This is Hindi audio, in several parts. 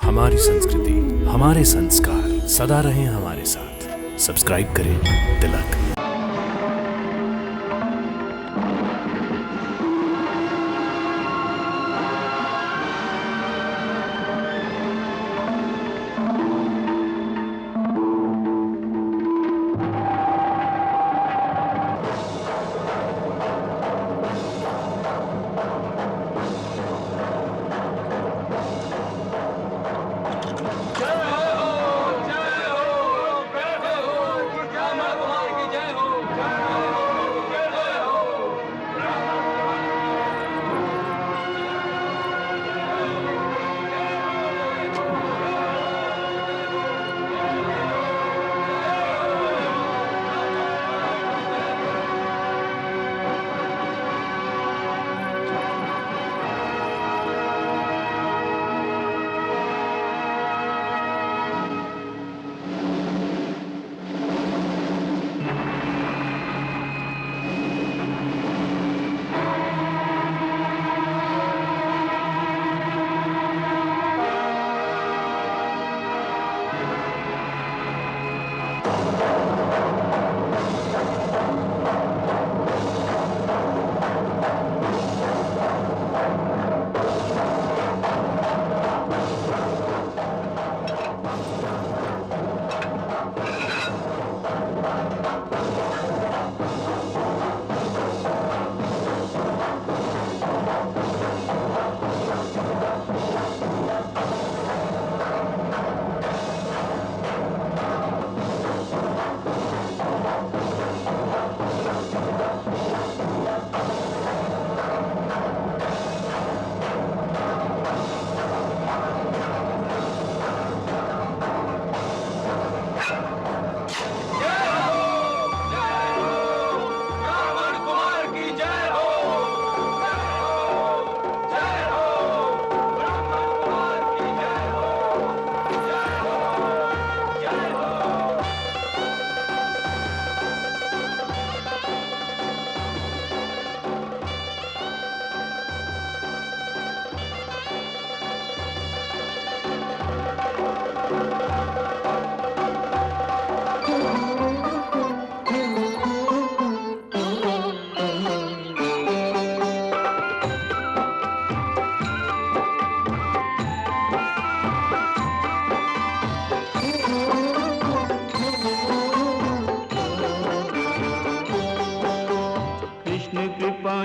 हमारी संस्कृति, हमारे संस्कार सदा रहें हमारे साथ। सब्सक्राइब करें तिलक।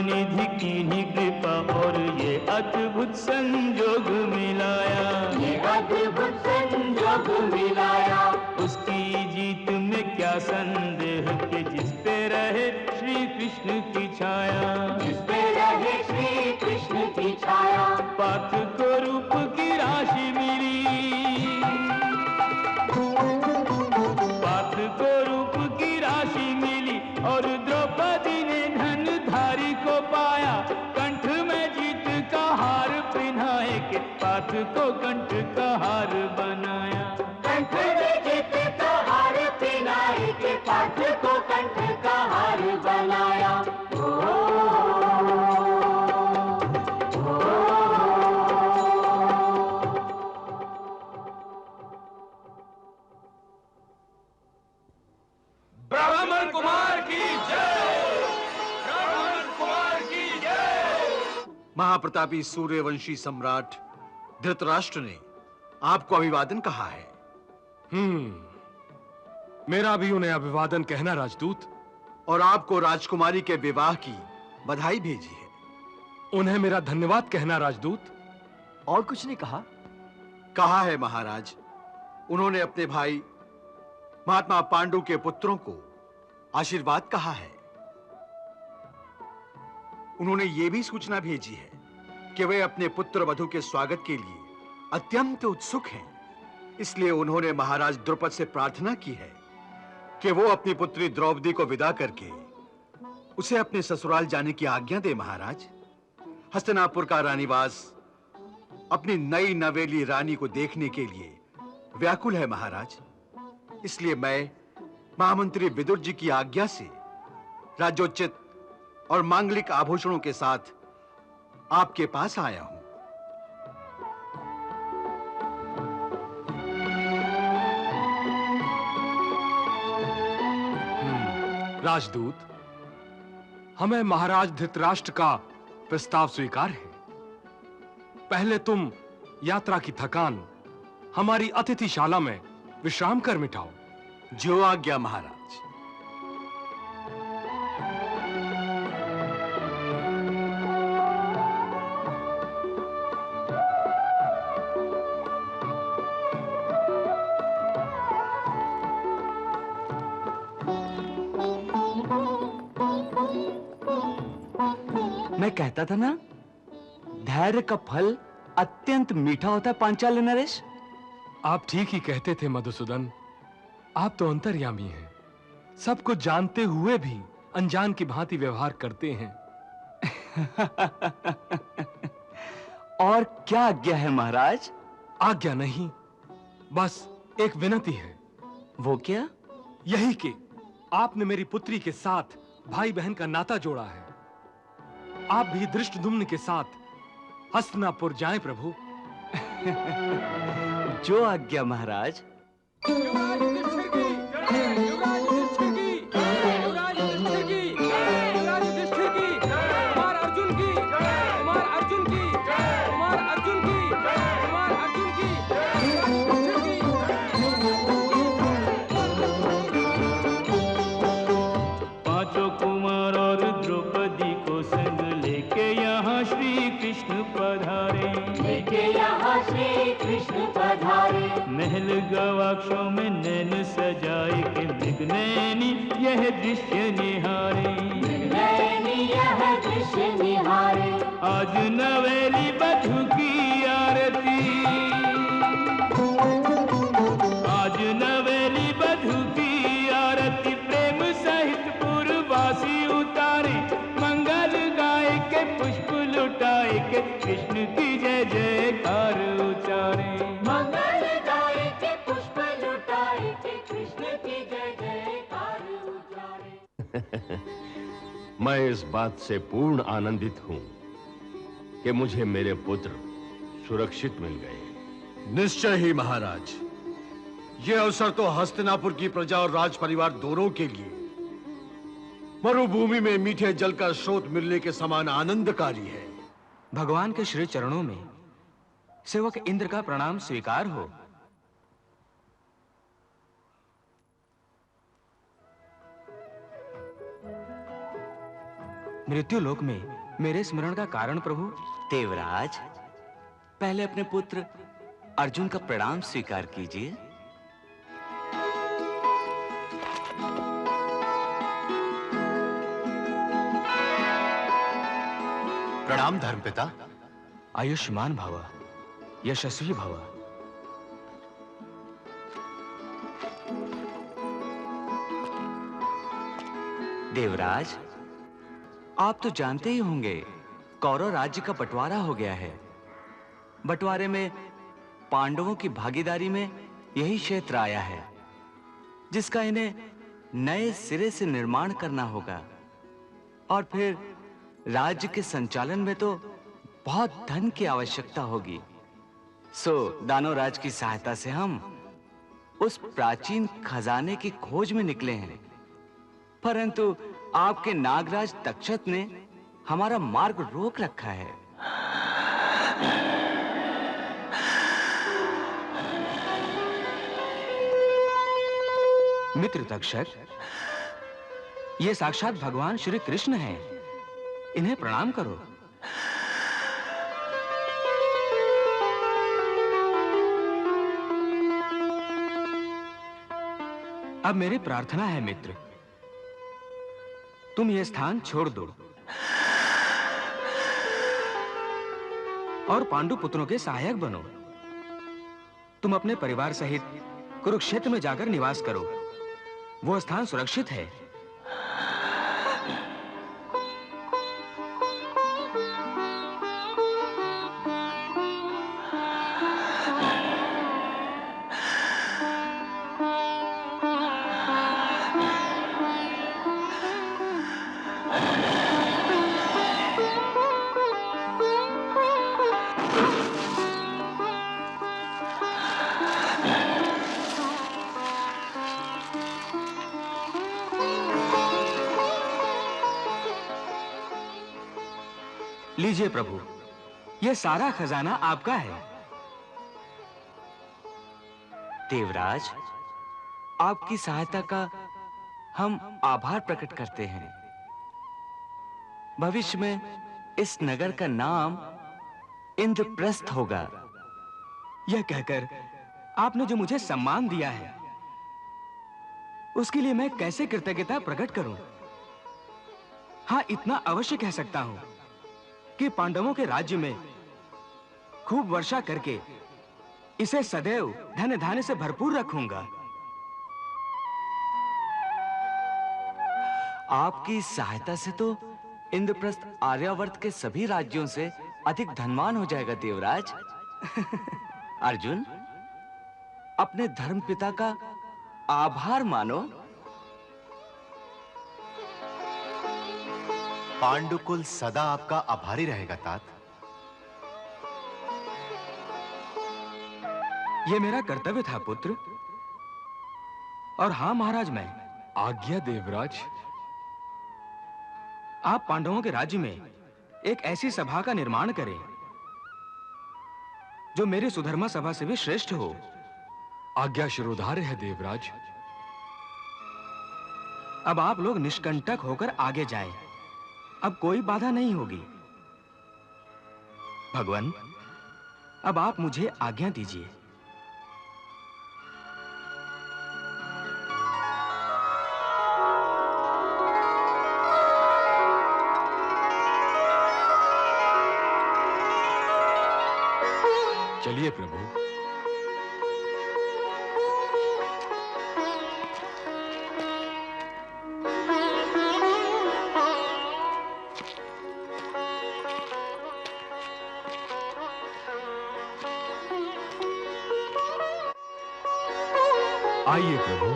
निधि की ही कृपा और ये अद्भुत संजोग मिलाया, ये अद्भुत संजोग मिलाया। उसकी जीत में क्या संदेह कि जिस पे रहे श्री कृष्ण की छाया, जिस पे रहे श्री कृष्ण की छाया। पार्थ को रूप की राशि मिली, पार्थ को रूप की राशि मिली और द्रौपदी ने धनधारी को पाया। कंठ में जीत का हार पिन्हाए के पार्थ को कंठ का हार बनाया, कंठ में जीत का हार पिन्हाए के पार्थ को कंठ का हार बनाया। ब्राह्मण कुमार की जय, ब्राह्मण कुमार की जय। महाप्रतापी सूर्यवंशी सम्राट धृतराष्ट्र ने आपको अभिवादन कहा है। मेरा भी उन्हें अभिवादन कहना राजदूत। और आपको राजकुमारी के विवाह की बधाई भेजी है। उन्हें मेरा धन्यवाद कहना राजदूत। और कुछ नहीं कहा? कहा है महाराज, उन्होंने अपने भाई महात्मा पांडु के पुत्रों को आशीर्वाद कहा है। उन्होंने यह भी सूचना भेजी है कि वे अपने पुत्र वधू के स्वागत के लिए अत्यंत उत्सुक हैं। इसलिए उन्होंने महाराज द्रुपद से प्रार्थना की है कि वो अपनी पुत्री द्रौपदी को विदा करके उसे अपने ससुराल जाने की आज्ञा दे। महाराज, हस्तिनापुर का रानीवास अपनी नई नवेली रानी को देखने के लिए व्याकुल है महाराज। इसलिए मैं महामंत्री विदुर जी की आज्ञा से राज्योचित और मांगलिक आभूषणों के साथ आपके पास आया हूं। राजदूत, हमें महाराज धृतराष्ट्र का प्रस्ताव स्वीकार है। पहले तुम यात्रा की थकान हमारी अतिथिशाला में विश्राम कर मिटाओ। जो आज्ञा महाराज। मैं कहता था ना, धैर्य का फल अत्यंत मीठा होता है पांचाल नरेश। आप ठीक ही कहते थे मधुसूदन। आप तो अंतर्यामी हैं, सब कुछ जानते हुए भी अनजान की भांति व्यवहार करते हैं। और क्या आज्ञा है महाराज? आज्ञा नहीं, बस एक विनती है। वो क्या? यही कि आपने मेरी पुत्री के साथ भाई बहन का नाता जोड़ा है। आप भी धृष्टद्युम्न के साथ हस्तिनापुर जाएं प्रभु। जो आज्ञा महाराज। युवराज युधिष्ठिर की जय, युवराज युधिष्ठिर की जय, युवराज युधिष्ठिर की जय, युवराज युधिष्ठिर की जय, कुमार अर्जुन की जय, कुमार अर्जुन की जय, कुमार अर्जुन की जय, कुमार अर्जुन की जय, युवराज युधिष्ठिर की। पांचों कुमार और द्रौपदी को संग लेके यहाँ श्री कृष्ण पधारे, लेके यहाँ श्री कृष्ण पधारे। महल गवाक्षों में नैन सजाए के मृगनयनी यह दृश्य निहारे, नैनी यह दृश्य निहारे। आज नवेली बधू की आरती, आज नवेली बधू की आरती प्रेम सहित पूर्ववासी उतारे, मंगल गाय के पुष्प लुटाए के कृष्ण की जय जयकार उचारे। मंगल गाय के पुष्प लुटाए के कृष्ण की जय जयकार उचारे। मैं इस बात से पूर्ण आनंदित हूं कि मुझे मेरे पुत्र सुरक्षित मिल गए। निश्चय ही महाराज, यह अवसर तो हस्तिनापुर की प्रजा और राज परिवार दोनों के लिए मरुभूमि में मीठे जल का स्रोत मिलने के समान आनंदकारी है। भगवान के श्री चरणों में सेवक इंद्र का प्रणाम स्वीकार हो। मृत्युलोक में मेरे स्मरण का कारण प्रभु। देवराज, पहले अपने पुत्र अर्जुन का प्रणाम स्वीकार कीजिए। प्रणाम धर्मपिता। आयुष्मान भव, यशस्वी भव। देवराज, आप तो जानते ही होंगे कौरव राज्य का बंटवारा हो गया है। बंटवारे में पांडवों की भागीदारी में यही क्षेत्र आया है, जिसका इन्हें नए सिरे से निर्माण करना होगा। और फिर राज्य के संचालन में तो बहुत धन की आवश्यकता होगी। सो दानव राज की सहायता से हम उस प्राचीन खजाने की खोज में निकले हैं, परंतु आपके नागराज तक्षक ने हमारा मार्ग रोक रखा है। मित्र तक्षक, ये साक्षात भगवान श्री कृष्ण हैं। इन्हें प्रणाम करो। अब मेरी प्रार्थना है मित्र, तुम यह स्थान छोड़ दो और पांडु पुत्रों के सहायक बनो। तुम अपने परिवार सहित कुरुक्षेत्र में जाकर निवास करो। वो स्थान सुरक्षित है। लीजिए प्रभु, यह सारा खजाना आपका है। देवराज, आपकी सहायता का हम आभार प्रकट करते हैं। भविष्य में इस नगर का नाम इंद्रप्रस्थ होगा। यह कहकर आपने जो मुझे सम्मान दिया है, उसके लिए मैं कैसे कृतज्ञता प्रकट करूं? हां, इतना अवश्य कह सकता हूं कि पांडवों के राज्य में खूब वर्षा करके इसे सदैव धन धान्य से भरपूर रखूंगा। आपकी सहायता से तो इंद्रप्रस्थ आर्यावर्त के सभी राज्यों से अधिक धनवान हो जाएगा देवराज। अर्जुन, अपने धर्मपिता का आभार मानो। पांडुकुल सदा आपका आभारी रहेगा तात। यह मेरा कर्तव्य था पुत्र। और हां महाराज, मैं आज्ञा देवराज। आप पांडवों के राज्य में एक ऐसी सभा का निर्माण करें जो मेरी सुधर्मा सभा से भी श्रेष्ठ हो। आज्ञा शिरोधार्य है देवराज। अब आप लोग निष्कंटक होकर आगे जाएं। अब कोई बाधा नहीं होगी। भगवान, अब आप मुझे आज्ञा दीजिए। चलिए प्रभु। आइए प्रभु।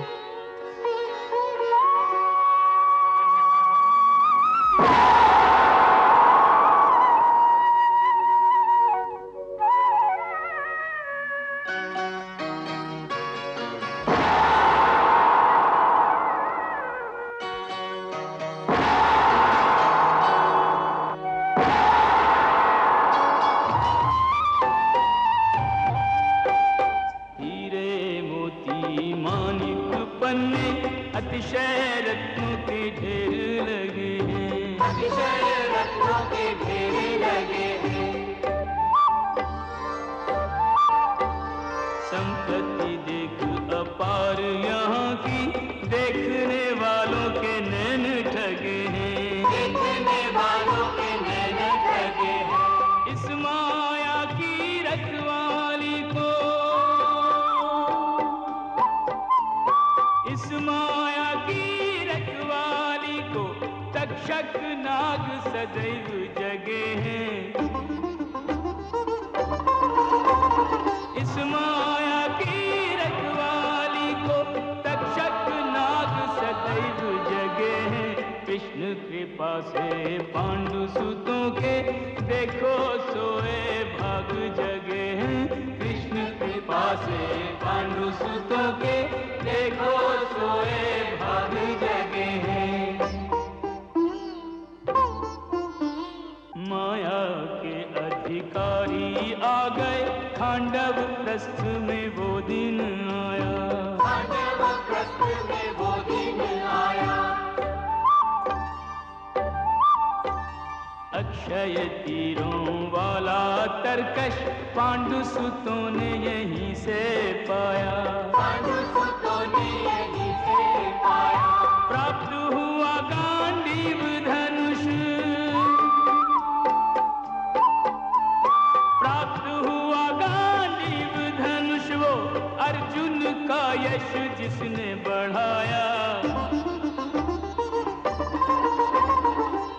अतिशय रत्नों के ढेर लगे हैं, अतिशय रत्नों के ढेर लगे हैं। संपत्ति देख अपार यहाँ की, देखने वालों के नैन ठगे हैं, देखने वालों के नैन ठगे हैं। इस माया की रखवाली को, इस माया की रखवाली को तक्षक नाग सदैव जगे हैं। इस माया की रखवाली को तक्षक नाग सदैव जगे हैं। कृष्ण कृपा से पांडु सुतों के देखो सोए भाग जगे हैं। कृष्ण कृपा से पांडु सुतों के देखो सोए भाग जगे हैं। माया के अधिकारी आ गए, खांडव प्रस्थ में वो दिन आया, पांडव प्रस्थ में वो दिन आया। अक्षय तीरों वाला तरकश पांडु सुतों ने यहीं से पाया, पांडु सुतों ने यहीं से पाया। प्राप्त हुआ गांडीव धनुष, प्राप्त हुआ गांडीव धनुष वो अर्जुन का यश जिसने बढ़ाया।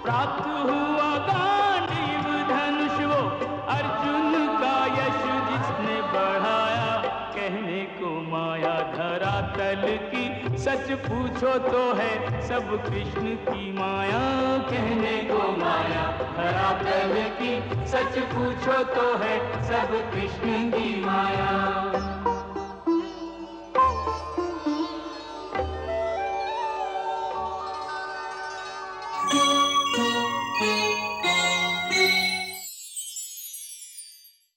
प्राप्त हुआ गांडीव धनुष वो अर्जुन का यश जिसने बढ़ाया। कहने को माया धरातल की, सच पूछो तो है सब कृष्ण की माया। कहने को माया धरातल की, सच पूछो तो है सब कृष्ण की माया।